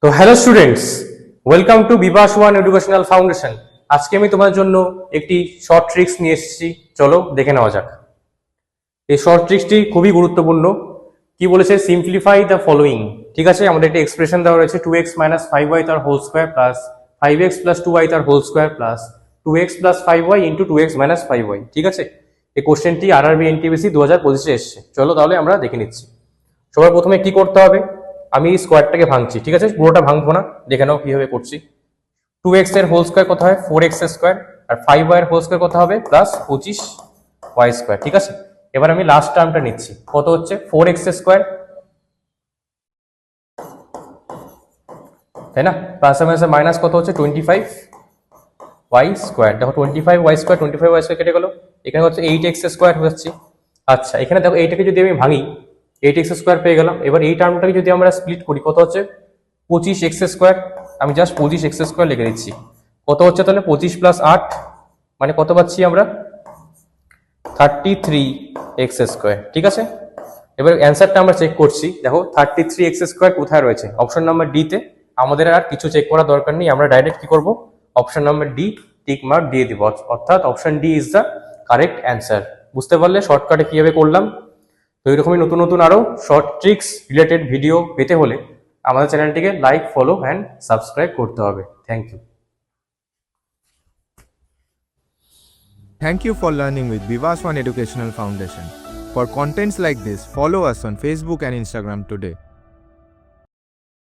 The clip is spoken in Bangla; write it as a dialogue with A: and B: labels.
A: তো hello students, welcome to Bibhas one educational foundation. আজকে আমি তোমাদের জন্য একটি শর্ট ট্রিক্স নিয়ে এসেছি, চলো দেখে নেওয়া যাক। এই শর্ট ট্রিক্সটি খুবই গুরুত্বপূর্ণ। কি বলেছে? Simplify the following. ঠিক আছে, আমাদের একটি এক্সপ্রেশন দেওয়া রয়েছে 2x মাইনাস 5y তার whole square plus 5x plus 2y তার whole square plus 2x plus 5y into 2x minus 5y। ঠিক আছে, এই কোশ্চেনটি RRB NTPC 2025 এসছে। চলো তাহলে আমরা দেখে নিচ্ছি। সবার প্রথমে কি করতে হবে, আমি স্কোয়ারটাকে ভাঙছি। ঠিক আছে, পুরোটা ভাঙবো না, দেখে নাও কিভাবে করছি। 2x এর হোল স্কোয়ার কত হয়? 4x square. আর 5y এর হোল স্কোয়ার কত হবে? Plus 25y square. ঠিক আছে, এবার আমি লাস্ট টার্মটা নিচ্ছি। কত হচ্ছে? 4x স্কোয়ার, তাই না? প্লাস মাইনাস কত হচ্ছে? 25y square. দেখো 25y স্কোয়ার 25y স্কোয়ার কেটে গেল। এখানে হচ্ছে 8x স্কোয়ার হচ্ছে। আচ্ছা, এখানে দেখো এইটাকে যদি আমি ভাঙি 8x স্কোয়ার পেয়ে গেলাম। এবার এই টার্মটাকে যদি আমরা স্প্লিট করি কত হচ্ছে? 25x square. আমি জাস্ট 25x স্কোয়ার লিখে দিচ্ছি। কত হচ্ছে তাহলে? 25 প্লাস 8 মানে কত পাচ্ছি আমরা? 33x square. ঠিক আছে, এবার অ্যান্সারটা আমরা চেক করছি। দেখো 33x স্কোয়ার কোথায় রয়েছে? অপশন নাম্বার ডি তে। আমাদের আর কিছু চেক করার দরকার নেই, আমরা ডাইরেক্ট কি করব? Option number D tick mark দিয়ে দিব, অর্থাৎ option D is the correct answer. বুঝতে পারলে শর্টকাটে কিভাবে করলাম? তো এরকমই নতুন নতুন আরো শর্ট ট্রিক্স রিলেটেড ভিডিও পেতে হলে আমাদের চ্যানেলটিকে লাইক, ফলো অ্যান্ড সাবস্ক্রাইব করতে হবে। Thank you.
B: Thank you for learning with Vivas One Educational Foundation. For contents like this, follow us on Facebook and Instagram today.